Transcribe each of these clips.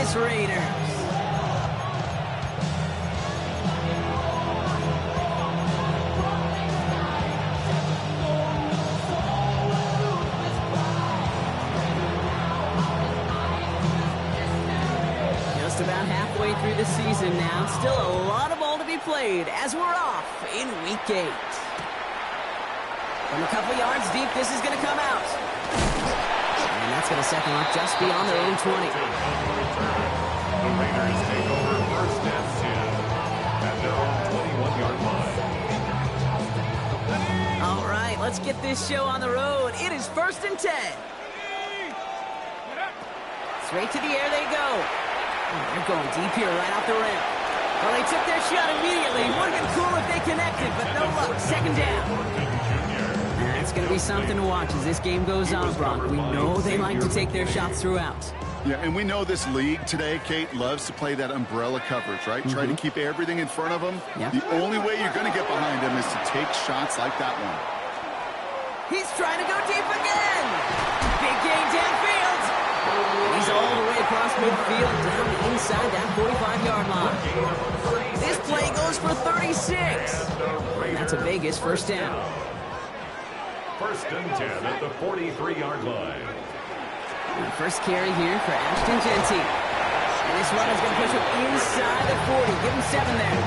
Vegas Raiders. Just about halfway through the season now. Still a lot of ball to be played as we're off in Week 8. From a couple yards deep, this is going to come out. And that's going to set them up just beyond their own 20. The Raiders take over first and 10 at their own 21-yard line. All right, let's get this show on the road. It is first and 10. Straight to the air they go. Oh, they're going deep here right off the rim. Well, they took their shot immediately. Would have been cool if they connected, but no luck. Second down. It's going to be something to watch as this game goes on, Brock. We know they like to take their shots throughout. Yeah, and we know this league today, Kate, loves to play that umbrella coverage, right? Try to keep everything in front of them. Yep. The only way you're going to get behind them is to take shots like that one. He's trying to go deep again. Big gain downfield. He's all the way across midfield down inside that 45-yard line. This play goes for 36. And that's a Vegas first down. First and 10 at the 43-yard line. And first carry here for Ashton Jeanty. And this run is going to push him inside the 40. Give him 7 there.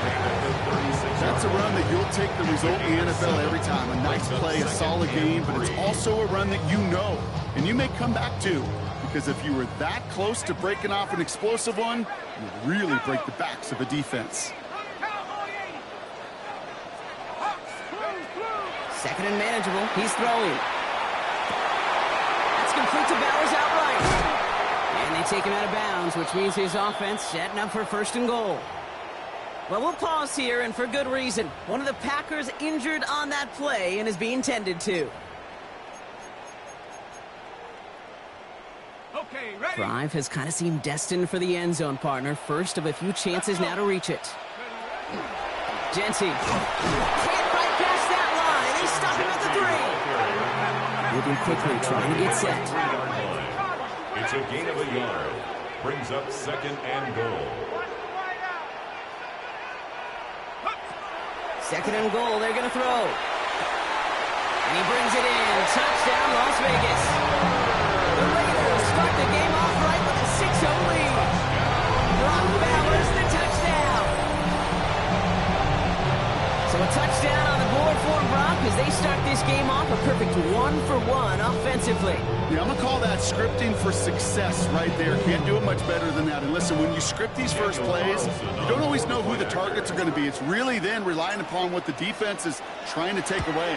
That's a run that you'll take the result in the NFL every time. A nice play, a solid game, but it's also a run that you know, and you may come back to. Because if you were that close to breaking off an explosive one, you really break the backs of a defense. Second and manageable. He's throwing. That's complete to Bowers outright. And they take him out of bounds, which means his offense setting up for first and goal. Well, we'll pause here, and for good reason. One of the Packers injured on that play and is being tended to. Okay, ready? Drive has kind of seemed destined for the end zone, partner. First of a few chances now to reach it. Jeanty. Can't fight past that line. They stop him at the 3. Moving quickly, trying to get set. It's a gain of a yard. Brings up second and goal. Second and goal, they're going to throw. And he brings it in. Touchdown, Las Vegas. The Raiders start the game off right with a 6-0 lead. Brock Bowers, the touchdown. So a touchdown on the board for Brock as they start this game off a perfect 1-for-1 offensively. Yeah, I'm going to call that scripting for success right there. Can't do it much better than that. And listen, when you script these first plays, you don't always know who the targets are going to be. It's really then relying upon what the defense is trying to take away.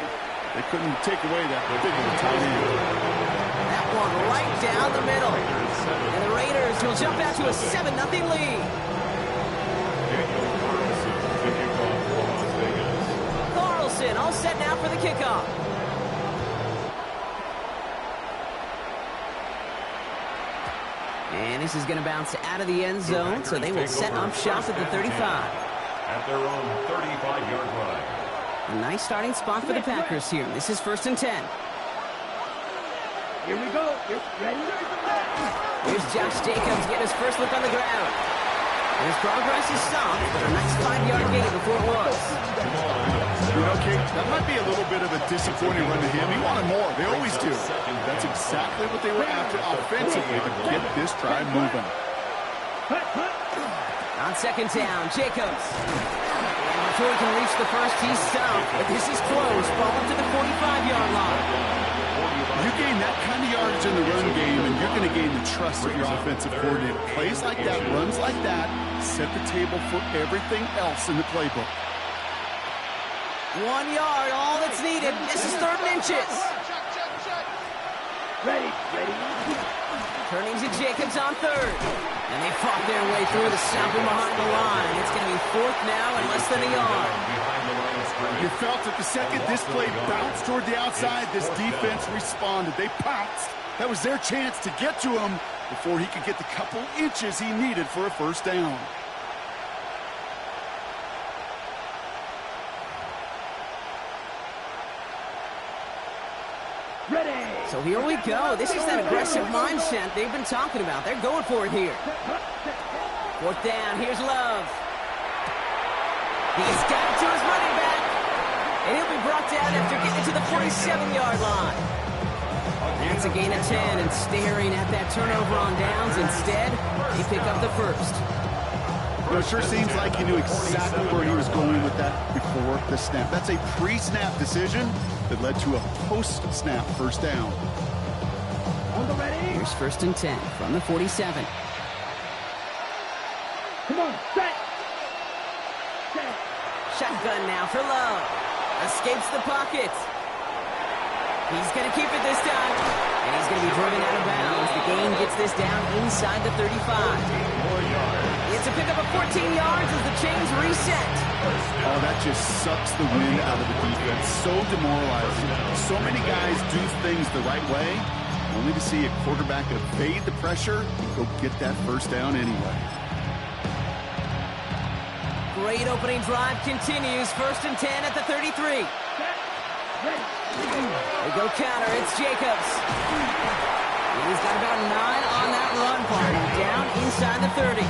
They couldn't take away that big of a tight end. That one right down the middle. And the Raiders will jump out to a 7-0 lead. Carlson all set now for the kickoff. And this is going to bounce out of the end zone, so they will set up shop at the 35. At their own 35-yard line. A nice starting spot for the Packers here. This is first and 10. Here we go. Ready? Here's Josh Jacobs getting his first look on the ground. And his progress is stopped, but a nice 5-yard gain before it was. You know, Kate, that might be a little bit of a disappointing run to him. He wanted more. They always do. That's exactly what they were after offensively to get this drive moving. On second down, Jacobs. And before he can reach the first, he's stopped. But this is close. Ball up to the 45-yard line. You gain that kind of yardage in the run game, and you're going to gain the trust of your offensive coordinator. Plays like that, runs like that, set the table for everything else in the playbook. 1 yard, all that's needed. This is third and inches. Ready. Turning to Jacobs on third. And they fought their way through the stopping behind the line. It's going to be fourth now and less than a yard. You felt at the second this play bounced toward the outside, this defense responded. They pounced. That was their chance to get to him before he could get the couple inches he needed for a first down. Ready. So here we go. This is that aggressive mindset they've been talking about. They're going for it here. Fourth down. Here's Love. He's got it to his running back. And he'll be brought down after getting to the 47-yard line. That's a gain of 10, and staring at that turnover on downs. Instead, they pick up the first. Well, it sure seems like he knew exactly where he was going with that before the snap. That's a pre-snap decision that led to a post-snap first down. Here's first and 10 from the 47. Come on, set. Shotgun now for Love. Escapes the pocket. He's going to keep it this time. And he's going to be driven out of bounds. The gain gets this down inside the 35. It's a pickup of 14 yards as the chains reset. Oh, that just sucks the wind out of the defense. So demoralizing. So many guys do things the right way, only to see a quarterback evade the pressure and go get that first down anyway. Great opening drive continues. First and 10 at the 33. They go counter. It's Jacobs. He's got about 9 on that run, partner. Down inside the 30.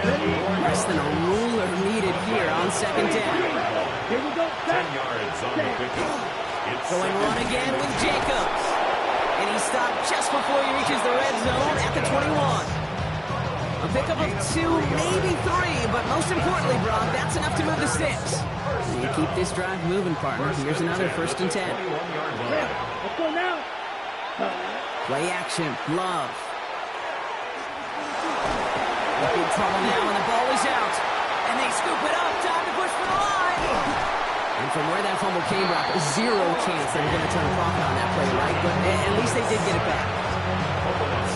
Less than a ruler needed here on second down. Here we go. 10 yards on the pickup. Going run again with Jacobs. And he stopped just before he reaches the red zone at the 21. A pickup of 2, maybe 3, but most importantly, Brock, that's enough to move the sticks. You keep this drive moving, partner. Here's another first and 10. Let's go now. Play action. Love. Big trouble now, and the ball is out. And they scoop it up. Time to push for the line. And from where that fumble came, Brock, 0 chance they were going to turn a profit on that play, right? But at least they did get it back.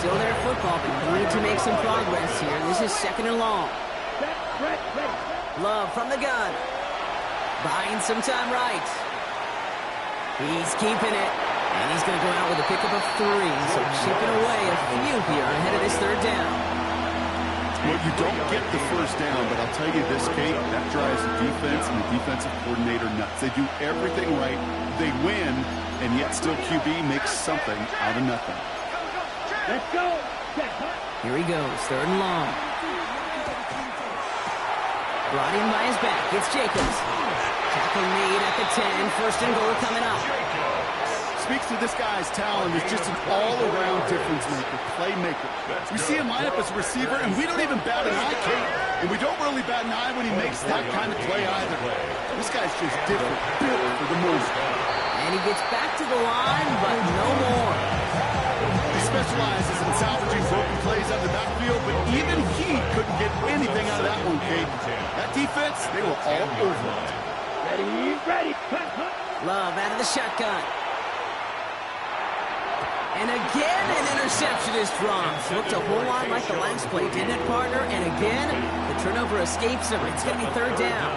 Still their football, but you need to make some progress here. This is second and long. Love from the gun. Buying some time right. He's keeping it. And he's going to go out with a pickup of 3. So chipping away a few here ahead of this third down. Well, you don't get the first down, but I'll tell you this, Kate, that drives the defense and the defensive coordinator nuts. They do everything right. They win, and yet still QB makes something out of nothing. Let's go. Here he goes, third and long. Brought in by his back. It's Jacobs. Tackle made at the 10. First and goal coming up. Speaks to this guy's talent as just an all-around difference maker, playmaker. We see him line up as a receiver, and we don't even bat an eye, Kate. And we don't really bat an eye when he makes that kind of play either. This guy's just different, built for the most. And he gets back to the line, but no more. He specializes in salvaging broken plays out of the backfield, but even he couldn't get anything out of that one, Kate. That defense, they were all over it. Ready. Love out of the shotgun. And again, an interception is dropped. Looked a whole lot like the last play, didn't it, partner? And again, the turnover escapes him. It's going to be third down.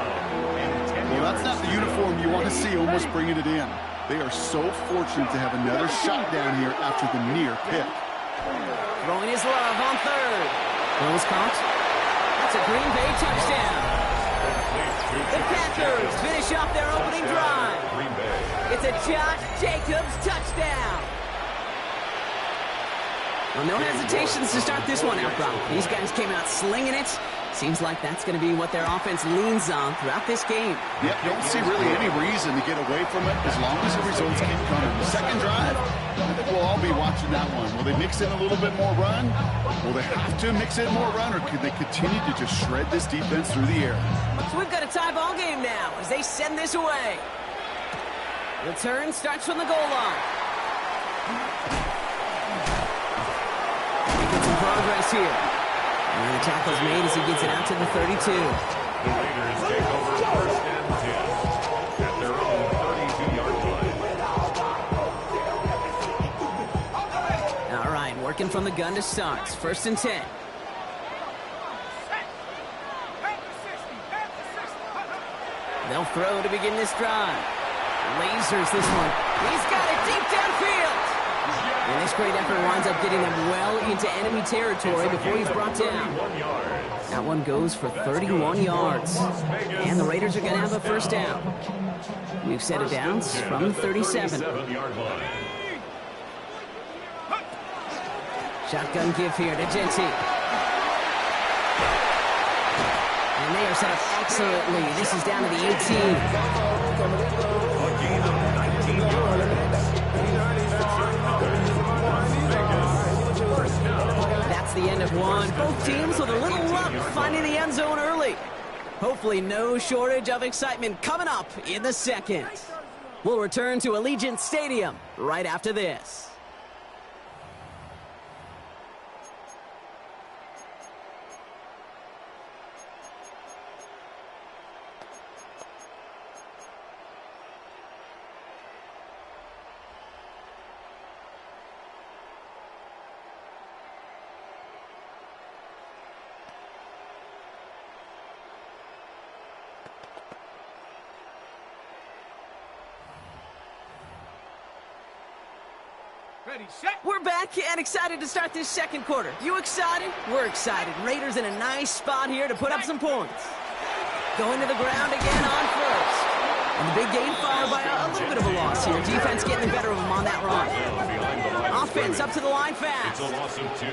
Well, that's not the uniform you want to see almost bringing it in. They are so fortunate to have another shot down here after the near pick. Throwing his Love on third. Throws caught. That's a Green Bay touchdown. The Packers finish off their opening drive. It's a Josh Jacobs touchdown. Well, no hesitations to start this one out, Brock. These guys came out slinging it. Seems like that's going to be what their offense leans on throughout this game. Yep, don't see really any reason to get away from it as long as the results keep coming. The second drive, I think we'll all be watching that one. Will they mix in a little bit more run? Will they have to mix in more run, or could they continue to just shred this defense through the air? So we've got a tie ball game now as they send this away. Return starts from the goal line. Making some progress here. And the tackle's made as he gets it out to the 32. The Raiders take over first and 10 at their own 32-yard line. All right, working from the gun to start. First and 10. They'll throw to begin this drive. Lasers this one. He's got it deep downfield. And this great effort winds up getting them well into enemy territory before he's brought down. That one goes for 31 yards. And the Raiders are going to have a first down. We've set it down from the 37. Shotgun give here to Genti. And they are set up excellently. This is down to the 18. A gain of 19 yards. That's the end of one. Both teams with a little luck finding the end zone early. Hopefully no shortage of excitement coming up in the second. We'll return to Allegiant Stadium right after this. Ready, set. We're back and excited to start this second quarter. You excited? We're excited. Raiders in a nice spot here to put up some points. Going to the ground again on first. And the big game followed by a little bit of a loss here. Defense getting the better of them on that run. Offense up to the line fast. It's a loss of 2.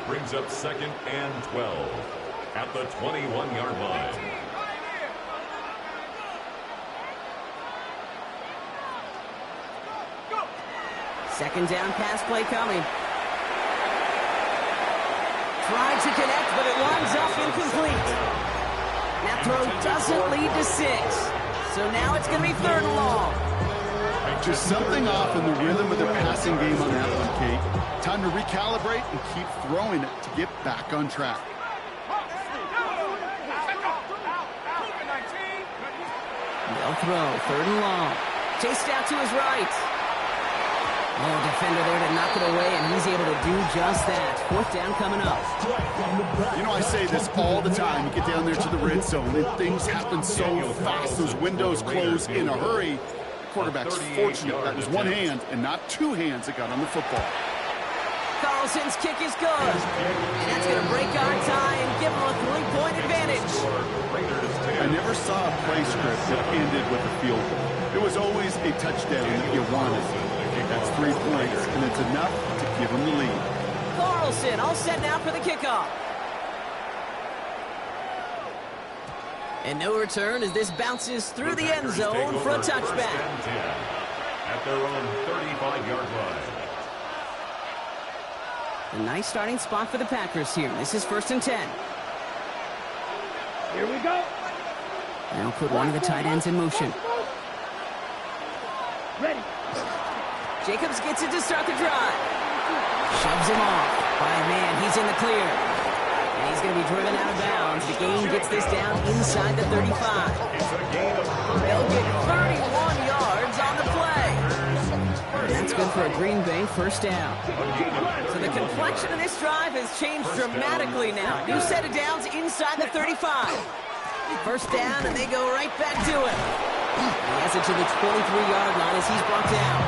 Brings up 2nd and 12 at the 21-yard line. Second down pass play coming. Tried to connect, but it winds up incomplete. That throw doesn't lead to 6. So now it's going to be 3rd and long. Just something off in the rhythm of their passing game on that one, Kate. Time to recalibrate and keep throwing it to get back on track. They'll throw 3rd and long. Chased out to his right. Oh, defender there to knock it away, and he's able to do just that. 4th down coming up. You know, I say this all the time. You get down there to the red zone, and things happen so fast. Those windows close in a hurry. Quarterback's fortunate that was one hand and not 2 hands that got on the football. Carlson's kick is good. And that's going to break our tie and give them a 3-point advantage. I never saw a play script that ended with a field goal. It was always a touchdown that you wanted. That's 3 points, and it's enough to give them the lead. Carlson all set now for the kickoff. And no return as this bounces through the end zone for a touchback. At their own 35-yard line. A nice starting spot for the Packers here. This is 1st and 10. Here we go. Now put one of the tight ends in motion. Ready. Jacobs gets it to start the drive. Shoves him off. By a man, he's in the clear. And he's going to be driven out of bounds. The game gets this down inside the 35. They'll get 31 yards on the play. And that's good for a Green Bay 1st down. So the complexion of this drive has changed dramatically now. New set of downs inside the 35. 1st down, and they go right back to it. He has it to the 23-yard line as he's brought down.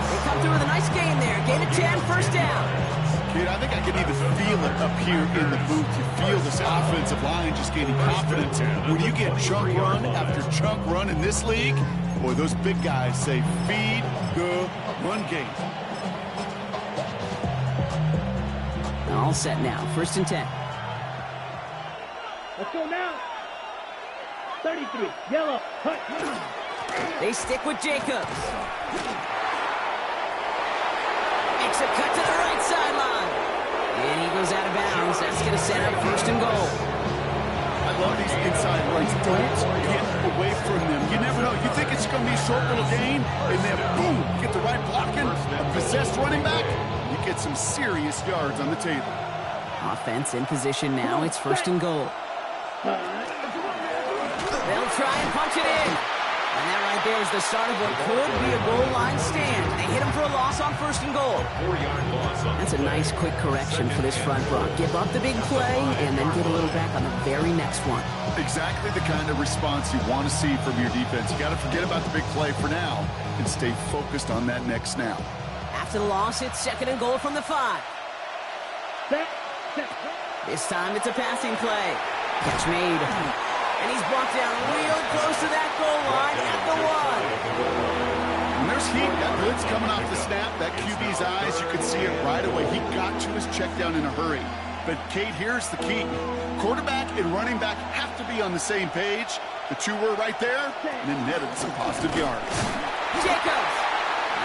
They come through with a nice gain there. Gain of 10, 1st down. Kid, I think I can even feel it up here in the booth. You feel this offensive line just gaining confidence. When you get chunk run after chunk run in this league, boy, those big guys say, feed the run game. All set now. 1st and 10. Let's go now. 33. Yellow. Hut. They stick with Jacobs. Makes a cut to the right sideline. And he goes out of bounds. That's going to set up 1st and goal. I love these inside runs. Don't get away from them. You never know. You think it's going to be a short little gain, and then boom, get the right blocking, a possessed running back, you get some serious yards on the table. Offense in position now. It's 1st and goal. They'll try and punch it in. And that right there is the start of what could be a goal line stand. They hit him for a loss on 1st and goal. 4-yard loss. That's a nice quick correction for this front row. Give up the big play and then get a little back on the very next one. Exactly the kind of response you want to see from your defense. You got to forget about the big play for now and stay focused on that next snap. After the loss, it's 2nd and goal from the 5. Set. This time it's a passing play. Catch made. And he's brought down real close to that goal line at the 1. When there's Keith, that blitz coming off the snap, that QB's eyes, you could see it right away. He got to his check down in a hurry. But, Kate, here's the key. Quarterback and running back have to be on the same page. The two were right there, and it netted some positive yards. Jacobs.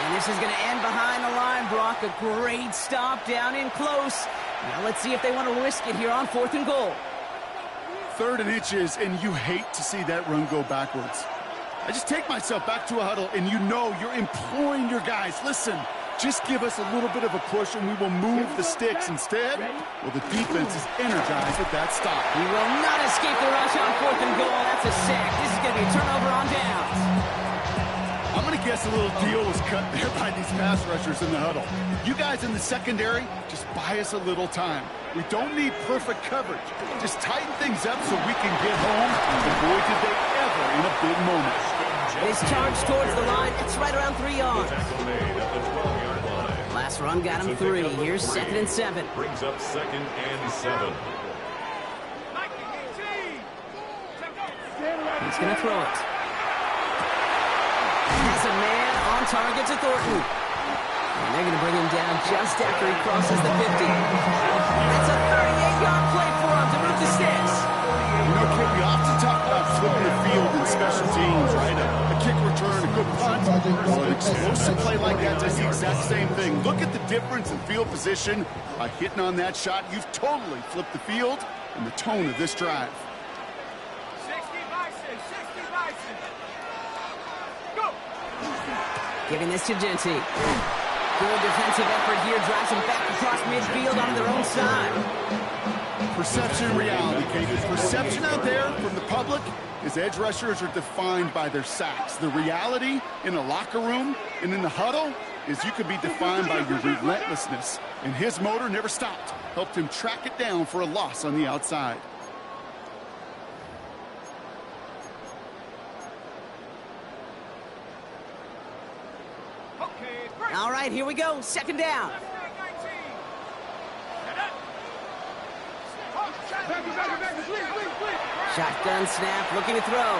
And this is going to end behind the line, Brock. A great stop down in close. Now let's see if they want to risk it here on 4th and goal. 3rd and inches, and you hate to see that run go backwards. I just take myself back to a huddle, and you know you're imploring your guys, listen, just give us a little bit of a push, and we will move the sticks instead. Well, the defense is energized with that stop. He will not escape the rush on 4th and goal. That's a sack. This is going to be a turnover on downs. I'm going to guess a little deal was cut there by these pass rushers in the huddle. You guys in the secondary, just buy us a little time. We don't need perfect coverage. Just tighten things up so we can get home. And boy, did they ever in a big moment. This charge towards the line, it's right around 3 yards. Tackle made at the 12-yard line. Last run got him 3. Here's 2nd and 7. Brings up 2nd and 7. He's going to throw it. Has a man on target to Thornton. And they're going to bring him down just after he crosses the 50. That's a 38-yard play for him to move the sticks. You know, Kid, we often talk about flipping the field in special teams, right? A kick return, a good punt. Well, an explosive play like that does the exact same thing. Look at the difference in field position. By hitting on that shot, you've totally flipped the field and the tone of this drive. 60 Bison, 60 Bison. Go! Giving this to Genty. Good defensive effort here. Drives them back across midfield on their own side. Perception, reality, Kate. The perception out there from the public is edge rushers are defined by their sacks. The reality in a locker room and in the huddle is you could be defined by your relentlessness. And his motor never stopped. Helped him track it down for a loss on the outside. All right, here we go. 2nd down. Shotgun snap, looking to throw.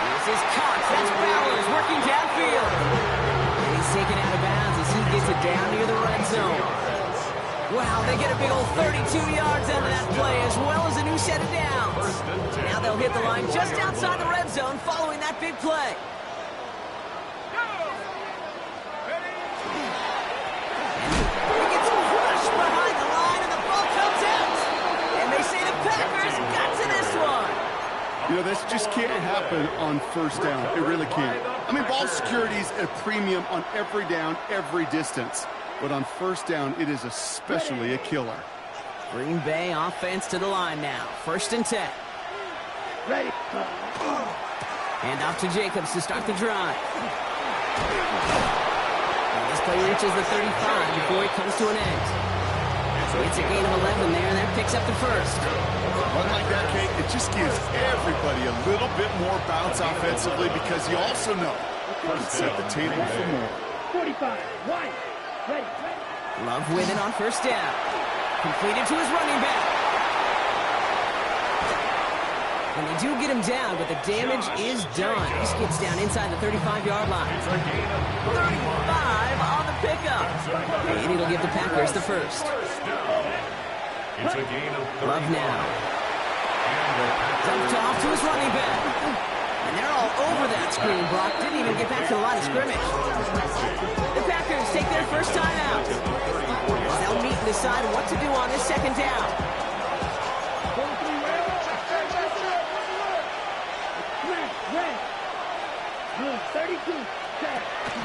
This is Cox. That's Bowers working downfield. And he's taken out of bounds as he gets it down near the red zone. Wow, they get a big old 32 yards out of that play, as well as a new set of downs. Now they'll hit the line just outside the red zone following that big play. You know, this just can't happen on 1st down. It really can't. I mean, ball security is a premium on every down, every distance. But on 1st down, it is especially a killer. Green Bay offense to the line now. 1st and 10. Ready. Hand off to Jacobs to start the drive. And this play reaches the 35 before it comes to an end. It's a gain of 11 there, and that picks up the 1st. One like that, Kate, it just gives everybody a little bit more bounce offensively because you also know you can set the table for more. 45, wide, ready. Love with it on 1st down. Completed to his running back. And they do get him down, but the damage is done. He skips down inside the 35-yard line. 35 on the pickup. And it'll give the Packers the 1st. It's a gain of 30. Love now. Dumped off to his running back. And they're all over that screen. Brock didn't even get back to the line of scrimmage. The Packers take their 1st time out. They'll meet and decide what to do on this 2nd down. Blue 32, set.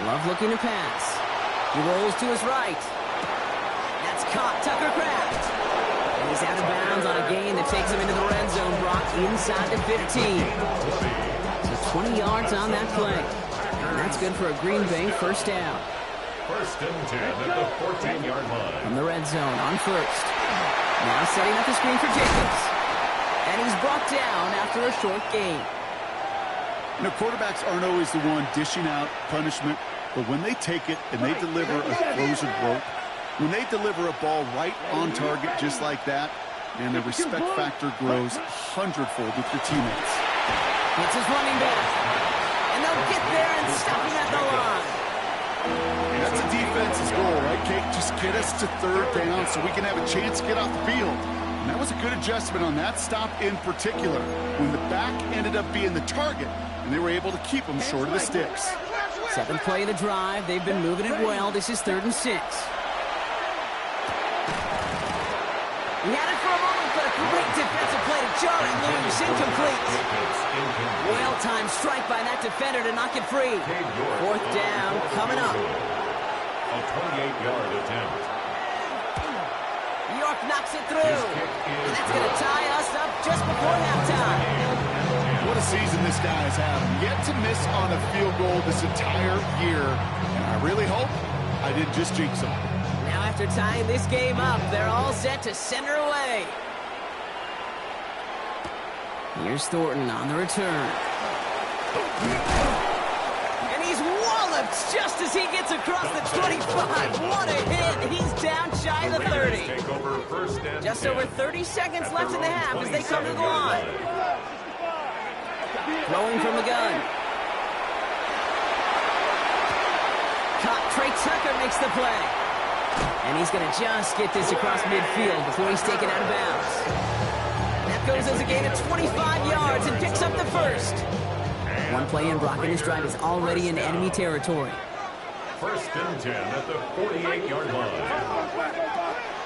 Love looking to pass. He rolls to his right. That's caught. Tucker Kraft. And he's out of bounds on a gain that takes him into the red zone. Brock inside the 15. So 20 yards on that play. And that's good for a Green Bay 1st down. 1st and 10 at the 14-yard line. From the red zone on 1st. Now setting up the screen for Jacobs. And he's brought down after a short gain. You know, quarterbacks aren't always the one dishing out punishment, but when they take it and they deliver a frozen rope, when they deliver a ball right on target just like that, and the respect factor grows 100-fold with your teammates. It's his running back. And they'll get there and stop him at the line. That's a defense's goal, right, Kate? Just get us to third down so we can have a chance to get off the field. And that was a good adjustment on that stop in particular, when the back ended up being the target, and they were able to keep him short of the sticks. 7th play of the drive. They've been moving it well. This is 3rd and 6. He had it for a moment, but a great defensive play to jar it loose. Incomplete. Well-timed strike by that defender to knock it free. 4th down coming up. A 28-yard attempt. York knocks it through. And that's going to tie us up just before halftime. What a season this guy has had. Yet to miss on a field goal this entire year. And I really hope I didn't just jinx him. Now after tying this game up, they're all set to send her away. Here's Thornton on the return. And he's walloped just as he gets across the 25. What a hit. He's down shy of the 30. Just over 30 seconds left in the half as they come to the line. Throwing from the gun. Caught. Trey Tucker makes the play. And he's going to just get this across midfield before he's taken out of bounds. That goes as a gain of 25 yards and picks up the first. One play in, Brock, and this drive is already in enemy territory. 1st and 10 at the 48-yard line.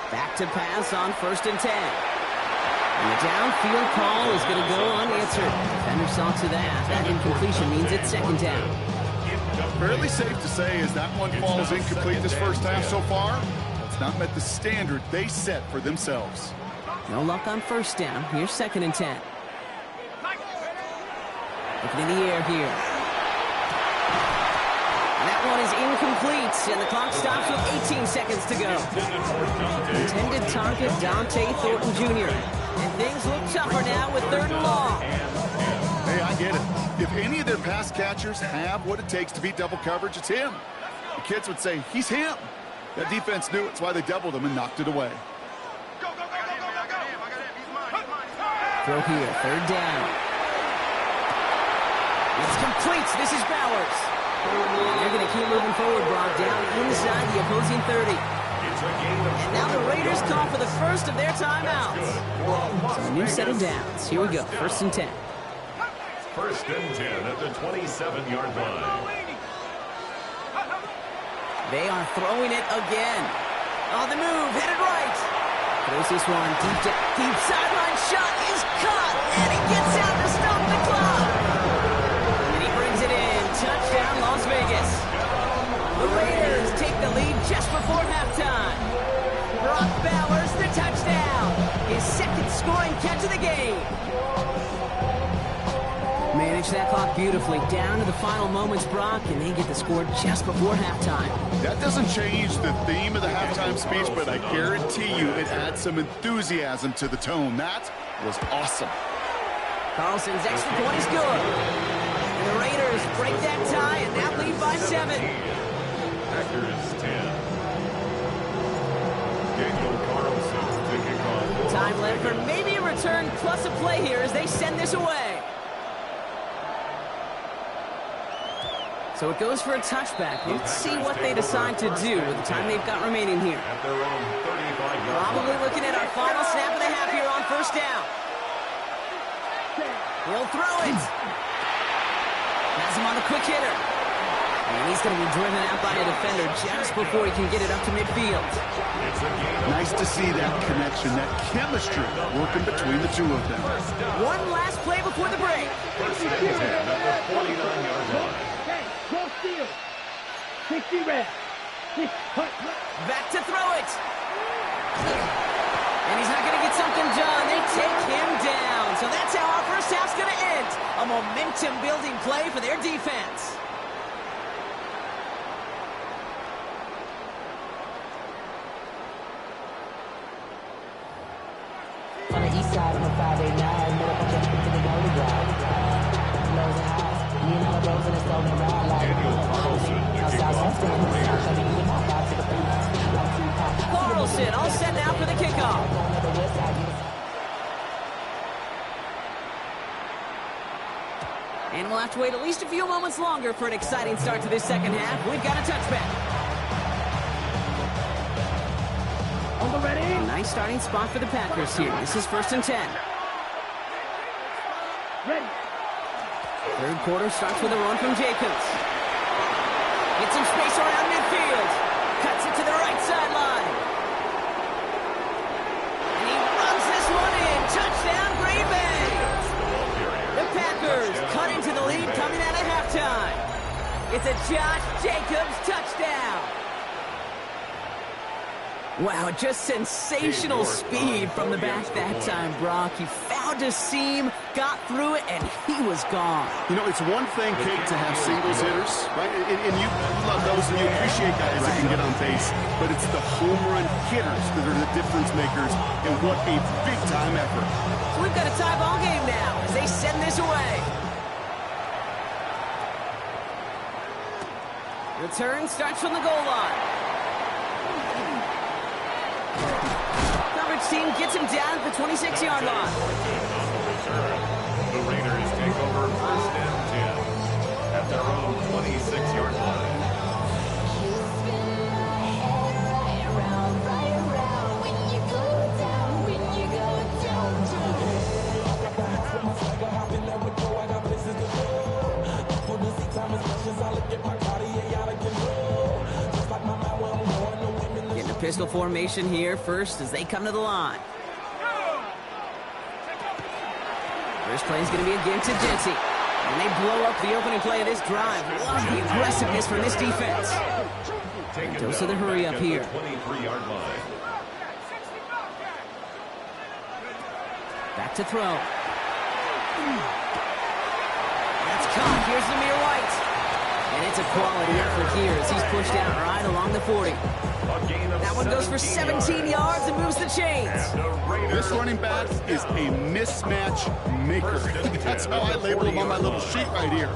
Back to pass on 1st and 10. And the downfield call is going to go unanswered. Defender saw to that. That incompletion means it's 2nd down. Fairly safe to say as that one falls incomplete this first half so far, it's not met the standard they set for themselves. No luck on 1st down. Here's 2nd and 10. Looking in the air here. And that one is incomplete, and the clock stops with 18 seconds to go. Intended target, Dante Thornton Jr. And things look tougher now with 3rd and long. Hey, I get it. If any of their pass catchers have what it takes to beat double coverage, it's him. The kids would say, he's him. That defense knew it's why they doubled him and knocked it away. Throw here, 3rd down. It's complete. This is Bowers. They're going to keep moving forward, Brock, down inside the opposing 30. And now the Raiders call for the first of their timeouts. So a new set of downs. Here we go, 1st and 10. 1st and 10 at the 27-yard line. They are throwing it again. On the move, headed right. Throws this one deep sideline shot is caught, and he gets out to stop the clock. And he brings it in. Touchdown, Las Vegas. The Raiders take the lead just before halftime. Brock Bowers, the touchdown. His 2nd scoring catch of the game. Manage that clock beautifully down to the final moments, Brock, and they get the score just before halftime. That doesn't change the theme of the halftime speech, but I guarantee you it adds some enthusiasm to the tone. That was awesome. Carlson's extra point is good. And the Raiders break that tie and now lead by 7. Packers 10. Daniel Carlson to kick off. Time left for maybe a return plus a play here as they send this away. So it goes for a touchback. Let's see what they decide to do with the time they've got remaining here. At their own 35-yard Probably looking at our final snap of the half here on 1st down. He'll throw it. Has him on the quick hitter. And he's going to be driven out by a defender just before he can get it up to midfield. Nice to see that connection, that chemistry working between the two of them. One last play before the break. 1st and 10 at the 49-yard line. Okay, go steal. 60 reps. Back to throw it. And he's not going to get something done. They take him down. So that's how our first half's going to end. A momentum-building play for their defense. On the east side of the 589, met up with Justin to the Golden Drive. Lows and highs, me and all those in the stolen ride like Daniel Carlson to kick off. Carlson all set now for the kickoff. And we'll have to wait at least a few moments longer for an exciting start to this second half. We've got a touchback. On the ready. A nice starting spot for the Packers here. This is 1st and 10. Ready. Third quarter starts with a run from Jacobs. Gets some space around midfield. Cuts it to the right sideline. And he runs this one in. Touchdown, Green Bay. The Packers cut into the lead coming out of halftime. It's a Josh Jacobs touchdown. Wow, just sensational speed from the back that time, Brock. He found a seam, got through it, and he was gone. You know, it's one thing, Kate, to have singles hitters, right? And you love those, and you appreciate guys that can get on base. But it's the home run hitters that are the difference makers, and what a big-time effort. So we've got a tie ball game now as they send this away. Return starts from the goal line. Coverage team gets him down at the 26-yard line. The Raiders take over 1st and 10 at their own 26-yard line. Pistol formation here first as they come to the line. First play is going to be a give to Dempsey. And they blow up the opening play of this drive. Love the aggressiveness from this defense. Dose of the hurry up here. 23-yard line. Back to throw. That's caught. Here's Zamir White. And it's a quality effort here as he's pushed out right along the 40. That one goes for 17 yards and moves the chains. This running back is a mismatch maker. That's how I label him on my little sheet right here.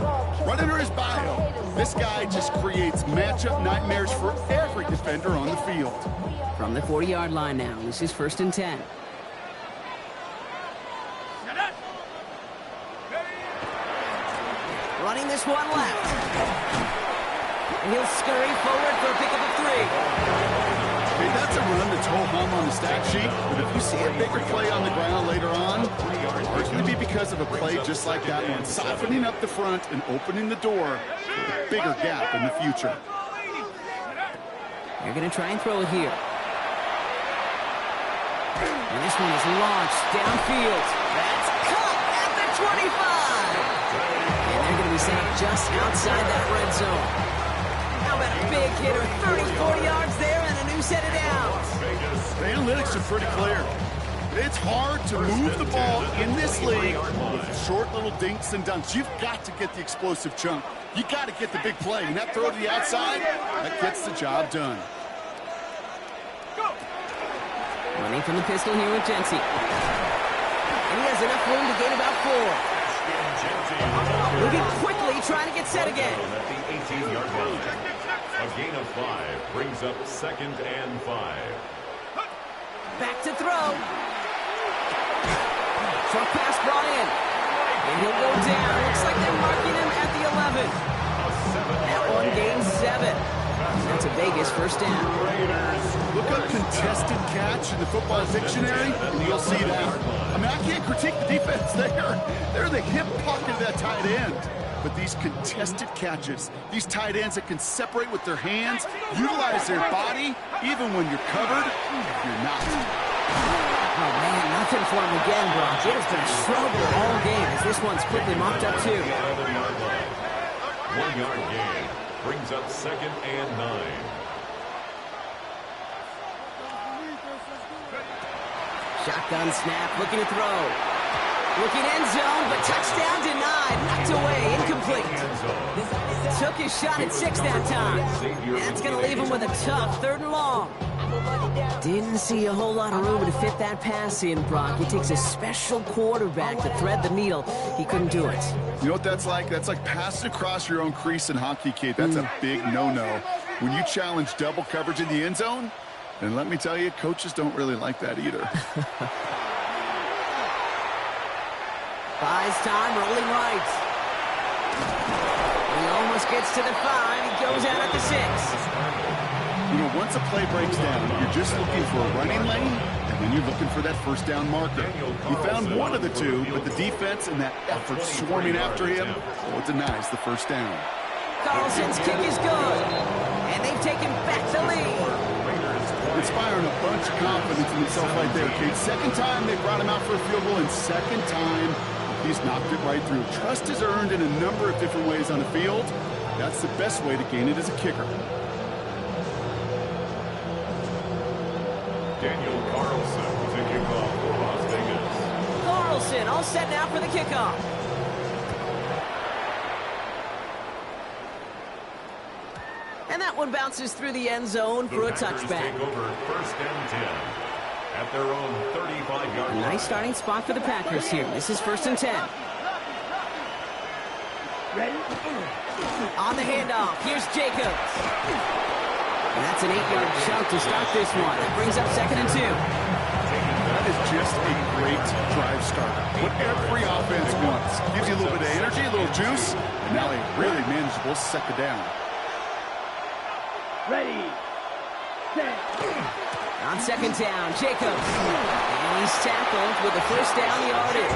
Right under his bio, this guy just creates matchup nightmares for every defender on the field. From the 40-yard line now, this is 1st and 10. Running this one left. And he'll scurry forward for a pickup of 3. Hey, that's a run that's whole home on the stat sheet, but if you see a bigger play on the ground later on, it's going to be because of a play just like that one, softening up the front and opening the door for a bigger gap in the future. They're going to try and throw it here. And this one is launched downfield. That's caught at the 25. And they're going to be saying just outside that red zone. How about a big hitter, 30, 40 yards there, and a new set of downs. The analytics are pretty clear. It's hard to move the ball in this league with short little dinks and dunks. You've got to get the explosive chunk. You got to get the big play. And that throw to the outside, that gets the job done. Running from the pistol here with Jency. And he has enough room to gain about 4. Moving quickly, trying to get set again. At the 18-yard line. A gain of 5 brings up 2nd and 5. Back to throw. Short pass brought in. And he'll go down. Looks like they're marking him at the 11. That one gains 7. That's a Vegas first down. Look up contested catch in the football dictionary, and you'll see that. I mean, I can't critique the defense there. They're the hip pocket of that tight end. But these contested catches, these tight ends that can separate with their hands, utilize their body, even when you're covered, you're not. Oh, man, nothing for him again, Brock. It has been a struggle all game as this one's quickly mopped up, too. 1-yard gain brings up 2nd and 9. Shotgun snap, looking to throw. Looking end zone, but touchdown denied. Knocked away, incomplete. Took his shot at 6 that time. That's going to leave him with a tough 3rd and long. Didn't see a whole lot of room to fit that pass in, Brock. It takes a special quarterback to thread the needle. He couldn't do it. You know what that's like? That's like passing across your own crease in hockey, kid. That's a big no-no. When you challenge double coverage in the end zone, and let me tell you, coaches don't really like that either. Buys time, rolling right. He almost gets to the 5. He goes out at the 6. You know, once a play breaks down, you're just looking for a running lane, and then you're looking for that first down marker. He found one of the two, but the defense and that effort swarming after him, well, it denies the first down. Carlson's kick is good, and they've taken back the lead. Inspiring a bunch of confidence in himself right there, Kate. Second time they brought him out for a field goal, and second time he's knocked it right through. Trust is earned in a number of different ways on the field. That's the best way to gain it as a kicker. Daniel Carlson to kick off for Las Vegas. Carlson all set now for the kickoff. And that one bounces through the end zone for a touchback. Take over first and 10 at their own 35-yard line. Nice starting spot for the Packers here. This is first and 10. Ready? On the handoff, here's Jacobs. And that's an 8-yard chunk to start this one. That brings up second and 2. That is just a great drive starter. What every offense wants. Gives you a little bit of energy, a little juice, and now a really manageable second down. Ready. Set. On second down, Jacobs. And he's tackled with the first down yardage.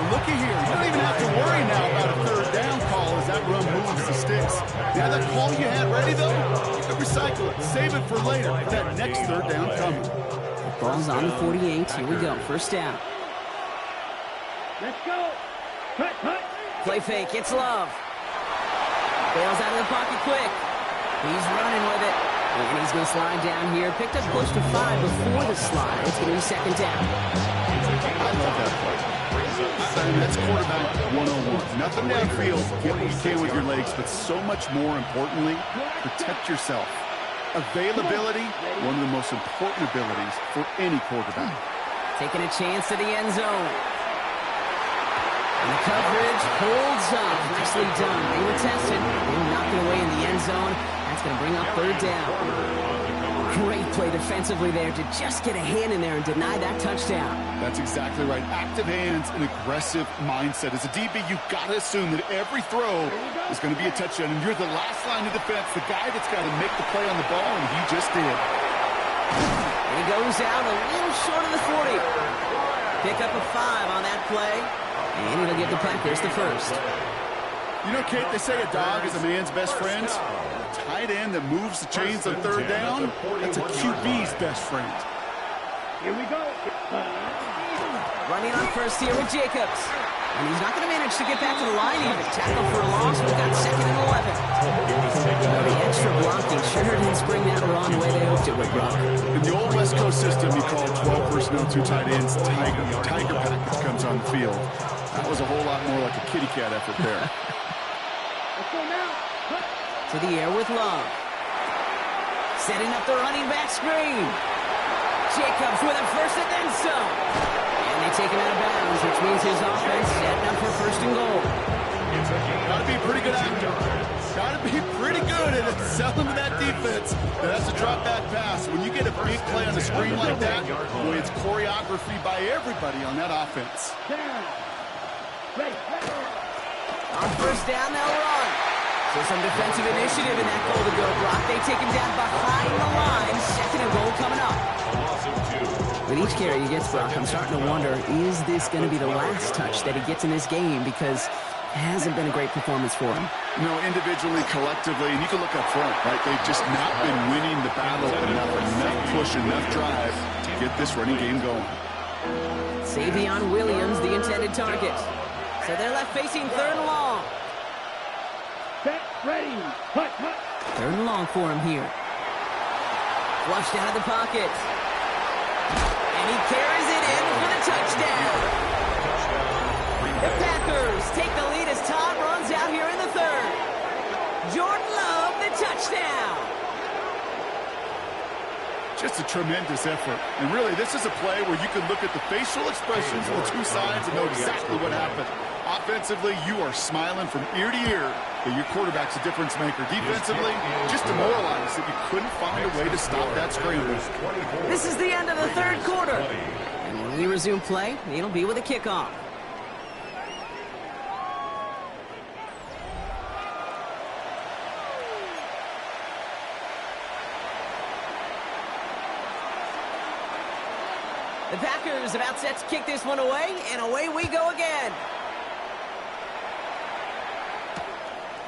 Looky here. You don't even have to worry now about a third down call as that run moves the sticks. Now that call you had ready, though, you can recycle it. Save it for later. For that next third down coming. The ball's on the 48. Here we go. First down. Let's go. Cut, cut. Play fake. It's Love. Bails out of the pocket quick. He's running with it. And he's going to slide down here. Picked up close to 5 before the slide. It's going to be second down. I love that play. I mean, that's quarterback 101. Nothing downfield. Get what you can with your legs, but so much more importantly, protect yourself. Availability, one of the most important abilities for any quarterback. Taking a chance to the end zone. And the coverage holds up. Nicely done. They were tested. They were knocked it away in the end zone. That's going to bring up third down. Great play defensively there to just get a hand in there and deny that touchdown. That's exactly right. Active hands and aggressive mindset. As a DB, you've got to assume that every throw is going to be a touchdown, and you're the last line of defense, the guy that's got to make the play on the ball, and he just did. And he goes out a little short of the 40. Pick up a 5 on that play, and it'll give the Packers the first. You know, Kate, they say a dog is a man's best friend. Tight end that moves the chains on third down, that's a QB's best friend. Here we go. Running on first here with Jacobs. And he's not going to manage to get back to the line even. Tackle for a loss. We've got second and 11. The extra blocking sure didn't spring that wrong way they hoped it would, Brock. In the old West Coast system, you call 12 personnel, 2 tight ends, Tiger. The Tiger package comes on the field. That was a whole lot more like a kitty cat effort there. Let's go now. Cut. To the air with Love. Setting up the running back screen. Jacobs with a first and then some. And they take him out of bounds, which means his offense setting up for first and goal. Got to be a pretty good actor. Got to be pretty good at selling to that defense. That's a drop back pass. When you get a big play on the screen like that, boy, it's choreography by everybody on that offense. Down. Ready. On first down, they'll run. So some defensive initiative in that goal to go, Brock. They take him down behind the line. Second and goal coming up. With each carry he gets, Brock, I'm starting to wonder, is this going to be the last touch that he gets in this game? Because it hasn't been a great performance for him. You know, individually, collectively, and you can look up front, right? They've just not been winning the battle enough push, enough drive to get this running game going. Savion Williams, the intended target. So they're left facing third and long. Set. Ready. Cut. Cut. Third and long for him here. Flushed out of the pocket. And he carries it in for the touchdown. The Packers take the lead as Todd runs out here in the third. Jordan Love, the touchdown. Just a tremendous effort. And really, this is a play where you can look at the facial expressions of the two sides and know exactly what happened. Offensively, you are smiling from ear to ear that your quarterback's a difference maker. Defensively, just demoralized that you couldn't find a way to stop that scramble. This is the end of the third quarter. And when we resume play, it'll be with a kickoff. The Packers about set to kick this one away, and away we go again.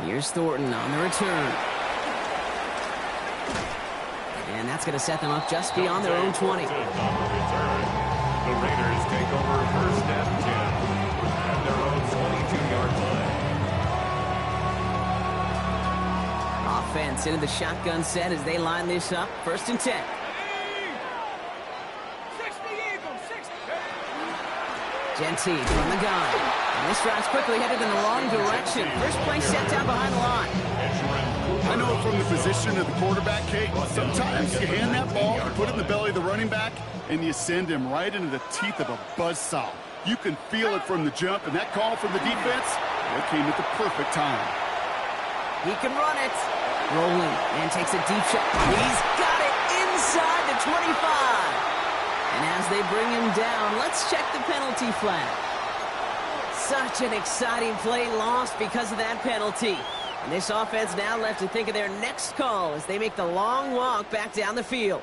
Here's Thornton on the return. And that's going to set them up just beyond their own 20. On the return, the Raiders take over first and 10 at their own 22-yard line. Offense into the shotgun set as they line this up. First and 10. 60 Eagles, 60. Genty from the gun. And this drive's quickly headed in the wrong direction. First play set down behind the line. I know from the position of the quarterback, Kate, sometimes you hand that ball, you put it in the belly of the running back, and you send him right into the teeth of a buzzsaw. You can feel it from the jump, and that call from the defense, it came at the perfect time. He can run it. Rolling and takes a deep shot. He's got it inside the 25. And as they bring him down, let's check the penalty flag. Such an exciting play lost because of that penalty. And this offense now left to think of their next call as they make the long walk back down the field.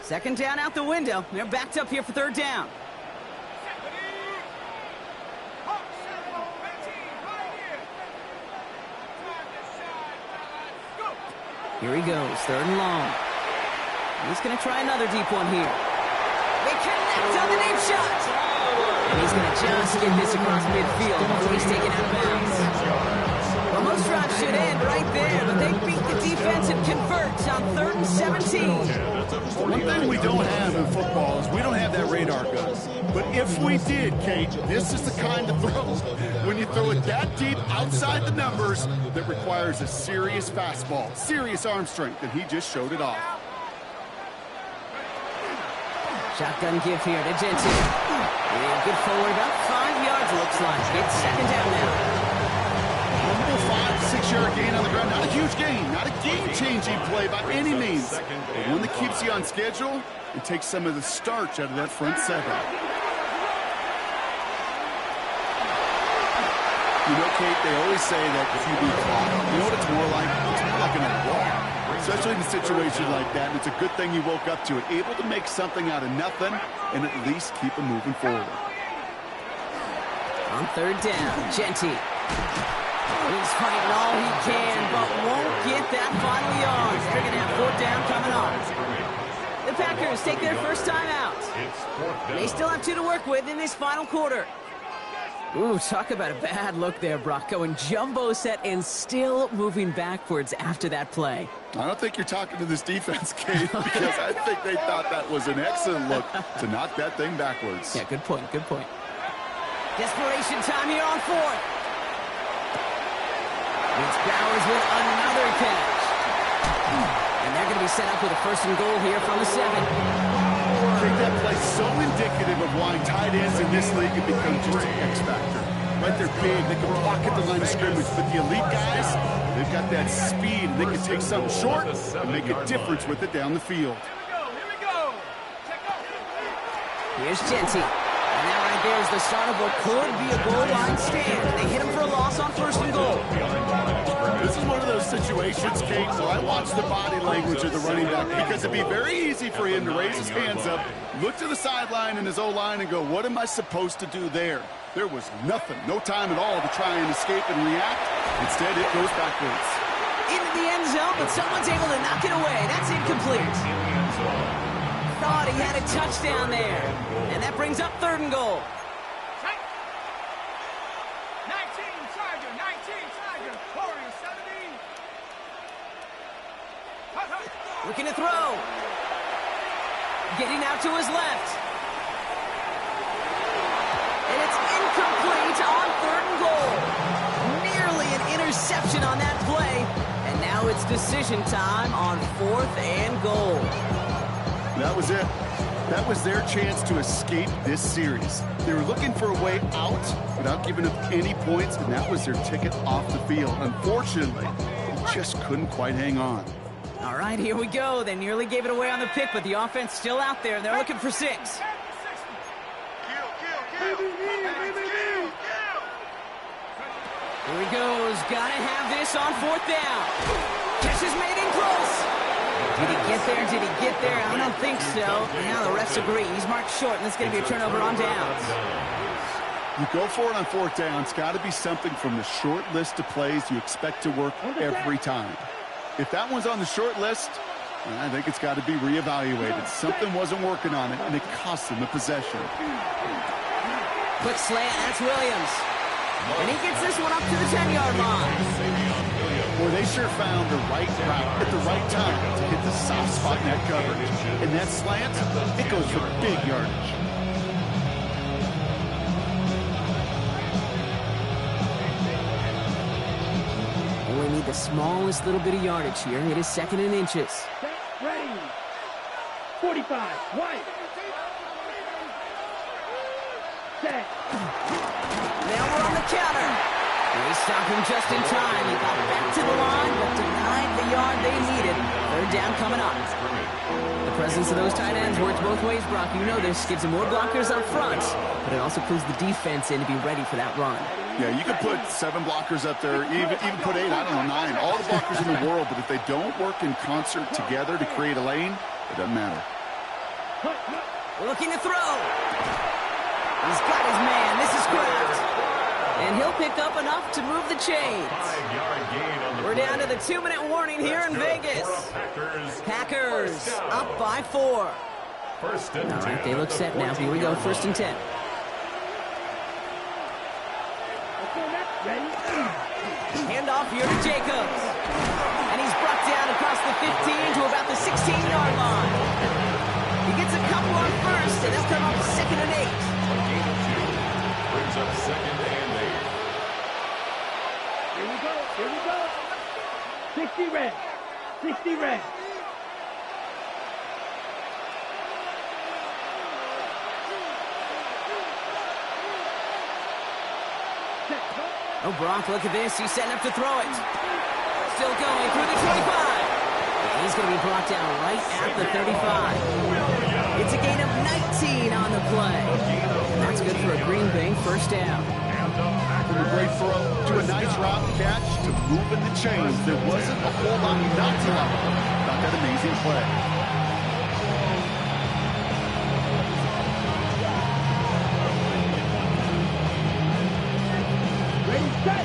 Second down out the window. They're backed up here for third down. Here he goes, third and long. He's going to try another deep one here. They connect on the deep shot. And he's going to just get this across midfield before he's taken out of bounds. Well, most drives should end right there, but they beat the defense and convert on third and 17. One thing we don't have in football is we don't have that radar gun. But if we did, Kate, this is the kind of throw, when you throw it that deep outside the numbers, that requires a serious fastball, serious arm strength, and he just showed it off. Shotgun give here to Jensen. And good forward, about 5 yards, looks like. It's second down now. A little 5-6 yard gain on the ground. Not a huge gain, not a game-changing play by any means. But one that keeps you on schedule and takes some of the starch out of that front seven. You know, Kate, they always say that QB clock. You know what it's more like? It's more like an alarm. Especially in a situation like that, and it's a good thing you woke up to it. Able to make something out of nothing and at least keep them moving forward. On third down, Genty. He's fighting all he can, but won't get that final yard. They're going to have fourth down coming on. The Packers take their first time out. They still have 2 to work with in this final quarter. Ooh, talk about a bad look there, Brock. Going jumbo set and still moving backwards after that play. I don't think you're talking to this defense, Kate, because I think they thought that was an excellent look to knock that thing backwards. Yeah, good point, good point. Desperation time here on fourth. It's Bowers with another catch. And they're going to be set up with a first and goal here from the 7. I think that play so indicative of why tight ends in this league have become just an X factor. Right, they're big, they can block at the line of scrimmage, but the elite guys, they've got that speed, and they can take something short and make a difference with it down the field. Here we go. Here's Genty. And that right there is the start of what could be a goal line stand. They hit him for a loss on first and goal. This is one of those situations, Kate, where I watch the body language of the running back because it'd be very easy for him to raise his hands up, look to the sideline in his O-line and go, what am I supposed to do there? There was nothing, no time at all to try and escape and react. Instead, it goes backwards. Into the end zone, but someone's able to knock it away. That's incomplete. Thought he had a touchdown there. And that brings up third and goal. 19 Tiger, Warriors 17. Looking to throw. Getting out to his left. And it's incomplete on third and goal. Nearly an interception on that play. And now it's decision time on fourth and goal. That was it. That was their chance to escape this series. They were looking for a way out without giving up any points, and that was their ticket off the field. Unfortunately, they just couldn't quite hang on. All right, here we go. They nearly gave it away on the pick, but the offense still out there, and they're looking for 6. Here he goes. Got to have this on fourth down. Catch is made in close. Did he get there? Did he get there? I don't think so. Now the refs agree. He's marked short, and it's going to be a turnover on downs. You go for it on fourth down. It's got to be something from the short list of plays you expect to work every time. If that one's on the short list, I think it's got to be reevaluated. Something wasn't working on it, and it cost him the possession. Quick slant, that's Williams. And he gets this one up to the 10-yard line. Boy, they sure found the right route at the right time to hit the soft spot in that coverage. And that slant, it goes for big yardage. Only need the smallest little bit of yardage here. It is 2nd and inches. Ready. 45. White. Set. Now we're on the counter. They stop him just in time. He got back to the line, but denied the yard they needed. 3rd down coming up. The presence of those tight ends works both ways, Brock. You know this. Gives them more blockers up front, but it also clues the defense in to be ready for that run. Yeah, you could put 7 blockers up there, even put 8, I don't know, 9. All the blockers in the world, but if they don't work in concert together to create a lane, it doesn't matter. Looking to throw. He's got his man. This is Kraft. And he'll pick up enough to move the chains. We're down to the 2-minute warning here in Vegas. Packers up by 4. All right, they look set now. Here we go, 1st and 10. Handoff here to Jacobs. And he's brought down across the 15 to about the 16-yard line. He gets a couple on 1st, and they'll come up 2nd and 8. Brings up 2nd and 8. Here we go. Here we go. 60 red. 60 red. Oh, Brock, look at this. He's setting up to throw it. Still going through the 25. He's going to be brought down right at the 35. It's a gain of 19 on the play. And that's good for a Green Bay 1st down. From a great throw to a nice route catch to moving the chains. There wasn't a whole lot not to like about that amazing play.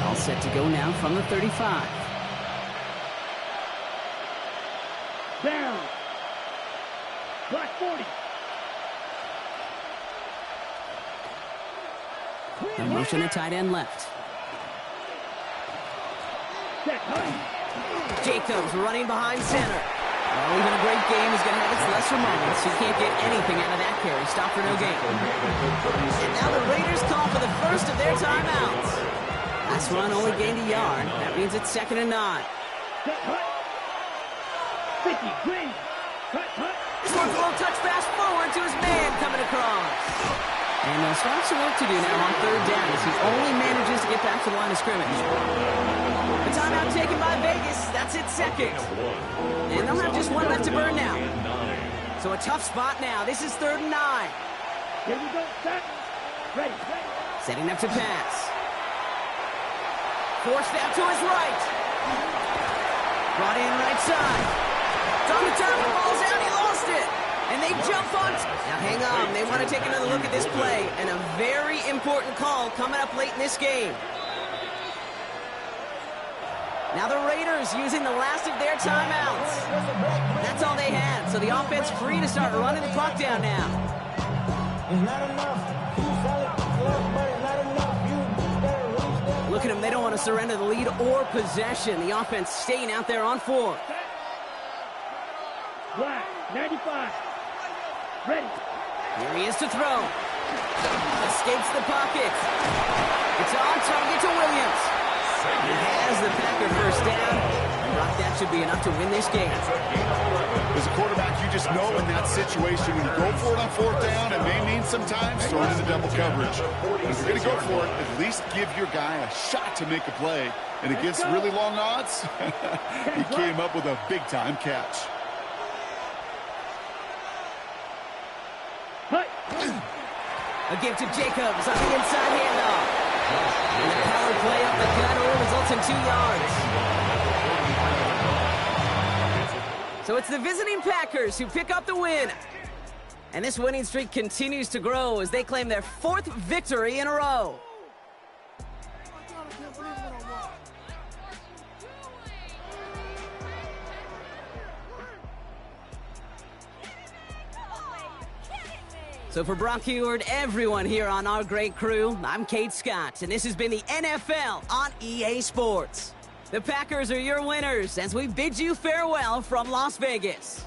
All set to go now from the 35. Down. Black 40. The motion at tight end left. Set. Jacobs running behind center. Well, even a great game is going to have its lesser moments. You can't get anything out of that carry. Stop for no gain. And now the Raiders call for the first of their timeouts. Last run only gained a yard. That means it's 2nd and 9. Set. 50. Green. Cut. This one's a little touch pass forward to his man coming across. And they'll start some work to do now on 3rd down as he only manages to get back to the line of scrimmage. The timeout taken by Vegas. That's its 2nd. And they'll have just one left to burn now. So a tough spot now. This is 3rd and 9. Here we go. Set. Ready. Setting up to pass. Forced out to his right. Brought in right side. It's on the top. The ball's out. He lost it. And they jump on. Now hang on. They want to take another look at this play. And a very important call coming up late in this game. Now the Raiders using the last of their timeouts. That's all they had. So the offense free to start running the clock down now. It's not enough. Look at them. They don't want to surrender the lead or possession. The offense staying out there on 4. Black. 95. Ready. Here he is to throw. Escapes the pocket. It's on target to Williams. He has the Packer 1st down. And Brock, that should be enough to win this game. As a quarterback, you just know in that situation, when you go for it on 4th down, it may mean sometimes throwing into double coverage. But if you're going to go for it, at least give your guy a shot to make a play. And against really long odds, he came up with a big-time catch. A give to Jacobs on the inside handoff. And the power play up the gut results in 2 yards. So it's the visiting Packers who pick up the win. And this winning streak continues to grow as they claim their 4th victory in a row. So for Brock Huard, everyone here on our great crew, I'm Kate Scott, and this has been the NFL on EA Sports. The Packers are your winners as we bid you farewell from Las Vegas.